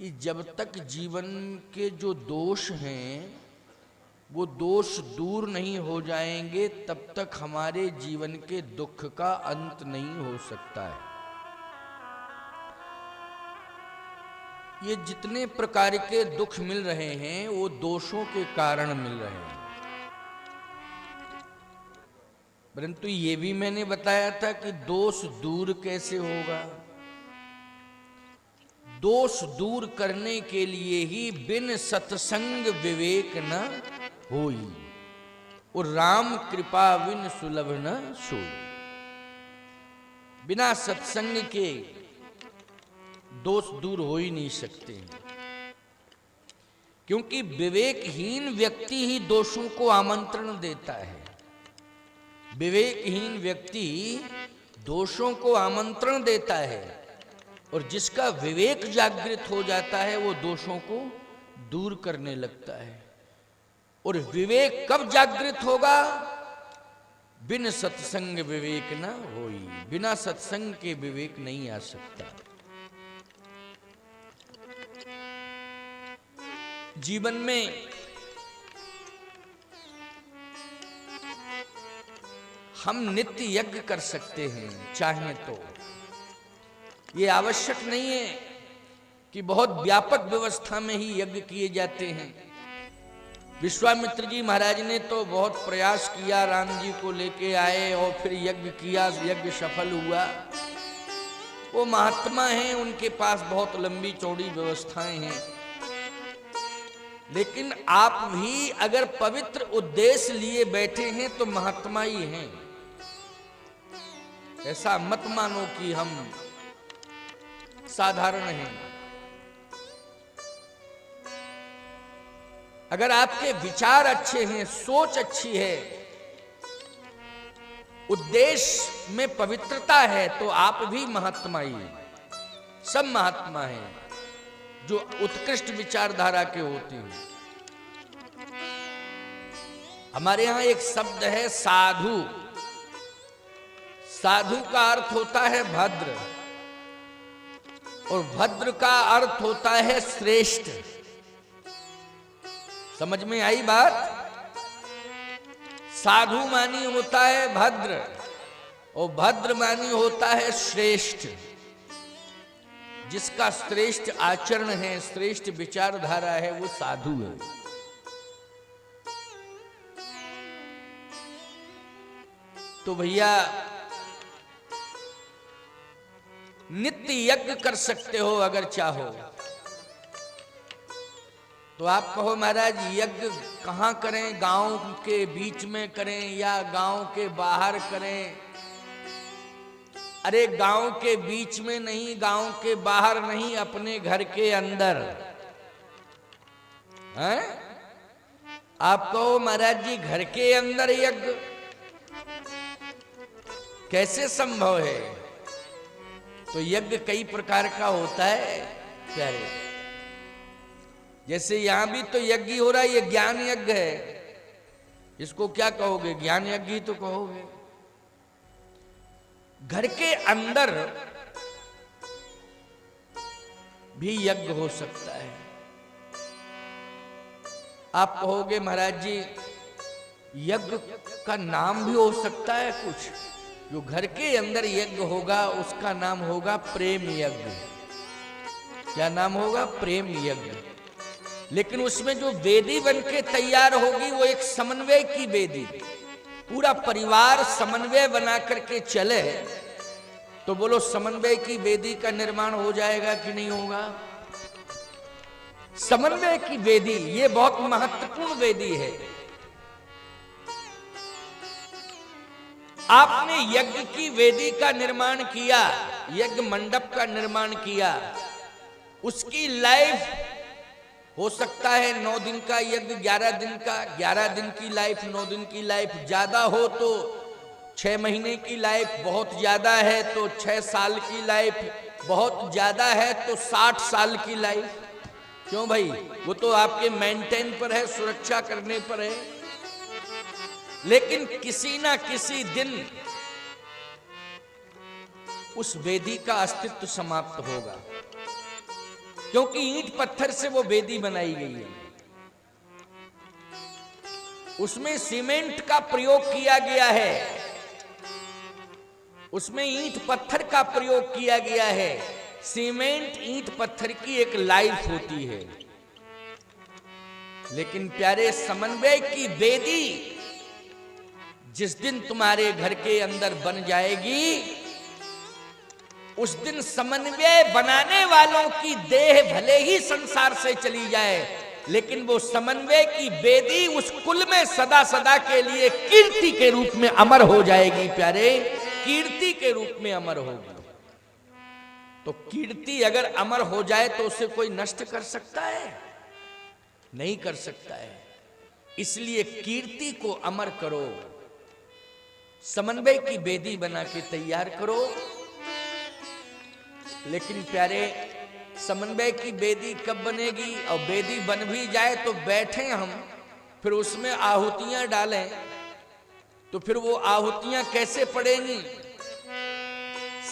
कि जब तक जीवन के जो दोष हैं वो दोष दूर नहीं हो जाएंगे तब तक हमारे जीवन के दुख का अंत नहीं हो सकता है। ये जितने प्रकार के दुख मिल रहे हैं वो दोषों के कारण मिल रहे हैं। परंतु ये भी मैंने बताया था कि दोष दूर कैसे होगा। दोष दूर करने के लिए ही बिन सत्संग विवेक न होई और राम कृपा बिन सुलभ न सोई। बिना सत्संग के दोष दूर हो ही नहीं सकते, क्योंकि विवेकहीन व्यक्ति ही दोषों को आमंत्रण देता है। विवेकहीन व्यक्ति दोषों को आमंत्रण देता है और जिसका विवेक जागृत हो जाता है वो दोषों को दूर करने लगता है। और विवेक कब जागृत होगा? बिन सत्संग विवेक न होई। बिना सत्संग के विवेक नहीं आ सकता। जीवन में हम नित्य यज्ञ कर सकते हैं चाहें तो। ये आवश्यक नहीं है कि बहुत व्यापक व्यवस्था में ही यज्ञ किए जाते हैं। विश्वामित्र जी महाराज ने तो बहुत प्रयास किया, राम जी को लेके आए और फिर यज्ञ किया, यज्ञ सफल हुआ। वो महात्मा हैं, उनके पास बहुत लंबी चौड़ी व्यवस्थाएं हैं। लेकिन आप भी अगर पवित्र उद्देश्य लिए बैठे हैं तो महात्मा ही हैं। ऐसा मत मानो कि हम साधारण हैं। अगर आपके विचार अच्छे हैं, सोच अच्छी है, उद्देश्य में पवित्रता है तो आप भी महात्मा ही हैं। सब महात्मा हैं जो उत्कृष्ट विचारधारा के होते हैं। हमारे यहां एक शब्द है साधु। साधु का अर्थ होता है भद्र और भद्र का अर्थ होता है श्रेष्ठ। समझ में आई बात? साधु मानी होता है भद्र और भद्र मानी होता है श्रेष्ठ। जिसका श्रेष्ठ आचरण है, श्रेष्ठ विचारधारा है, वो साधु है। तो भैया नित्य यज्ञ कर सकते हो अगर चाहो तो। आप कहो महाराज यज्ञ कहां करें, गांव के बीच में करें या गांव के बाहर करें? अरे गांव के बीच में नहीं, गांव के बाहर नहीं, अपने घर के अंदर हैं? आप कहो महाराज जी घर के अंदर यज्ञ कैसे संभव है? तो यज्ञ कई प्रकार का होता है प्यारे। जैसे यहां भी तो यज्ञ हो रहा है, ये ज्ञान यज्ञ है। इसको क्या कहोगे? ज्ञान यज्ञ ही तो कहोगे। घर के अंदर भी यज्ञ हो सकता है। आप कहोगे महाराज जी यज्ञ का नाम भी हो सकता है कुछ। जो घर के अंदर यज्ञ होगा उसका नाम होगा प्रेम यज्ञ। क्या नाम होगा? प्रेम यज्ञ। लेकिन उसमें जो वेदी बन के तैयार होगी वो एक समन्वय की वेदी। पूरा परिवार समन्वय बना करके चले तो बोलो समन्वय की वेदी का निर्माण हो जाएगा कि नहीं होगा? समन्वय की वेदी ये बहुत महत्वपूर्ण वेदी है। आपने यज्ञ की वेदी का निर्माण किया, यज्ञ मंडप का निर्माण किया, उसकी लाइफ हो सकता है 9 दिन का यज्ञ 11 दिन का, 11 दिन की लाइफ, 9 दिन की लाइफ। ज्यादा हो तो 6 महीने की लाइफ, बहुत ज्यादा है तो 6 साल की लाइफ, बहुत ज्यादा है तो 60 साल की लाइफ। क्यों भाई? वो तो आपके मेंटेन पर है, सुरक्षा करने पर है। लेकिन किसी ना किसी दिन उस वेदी का अस्तित्व समाप्त होगा। क्योंकि ईंट पत्थर से वो वेदी बनाई गई है, उसमें सीमेंट का प्रयोग किया गया है, उसमें ईंट पत्थर का प्रयोग किया गया है। सीमेंट ईंट पत्थर की एक लाइफ होती है, लेकिन प्यारे समन्वय की वेदी जिस दिन तुम्हारे घर के अंदर बन जाएगी, उस दिन समन्वय बनाने वालों की देह भले ही संसार से चली जाए, लेकिन वो समन्वय की वेदी उस कुल में सदा सदा के लिए कीर्ति के रूप में अमर हो जाएगी। प्यारे, कीर्ति के रूप में अमर होगी। तो कीर्ति अगर अमर हो जाए तो उसे कोई नष्ट कर सकता है? नहीं कर सकता है। इसलिए कीर्ति को अमर करो, समन्वय की वेदी बना के तैयार करो। लेकिन प्यारे, समन्वय की वेदी कब बनेगी? और वेदी बन भी जाए तो बैठे हम, फिर उसमें आहुतियां डालें, तो फिर वो आहुतियां कैसे पड़ेंगी?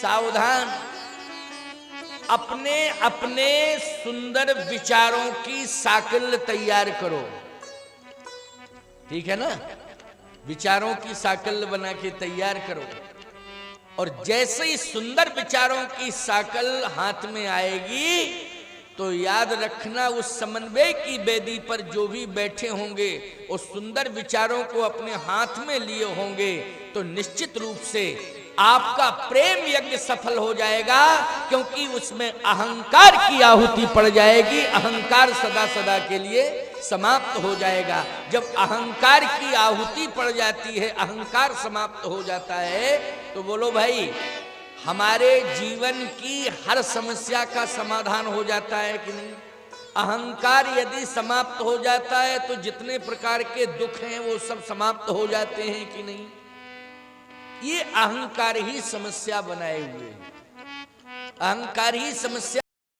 सावधान, अपने अपने सुंदर विचारों की साकल तैयार करो, ठीक है ना? विचारों की साकल बना के तैयार करो, और जैसे ही सुंदर विचारों की साकल हाथ में आएगी तो याद रखना, उस समन्वय की वेदी पर जो भी बैठे होंगे उस सुंदर विचारों को अपने हाथ में लिए होंगे, तो निश्चित रूप से आपका प्रेम यज्ञ सफल हो जाएगा, क्योंकि उसमें अहंकार की आहुति पड़ जाएगी। अहंकार सदा सदा के लिए समाप्त हो जाएगा। जब अहंकार की आहुति पड़ जाती है, अहंकार समाप्त हो जाता है, तो बोलो भाई, हमारे जीवन की हर समस्या का समाधान हो जाता है कि नहीं? अहंकार यदि समाप्त हो जाता है तो जितने प्रकार के दुख हैं वो सब समाप्त हो जाते हैं कि नहीं? ये अहंकार ही समस्या बनाए हुए, अहंकार ही समस्या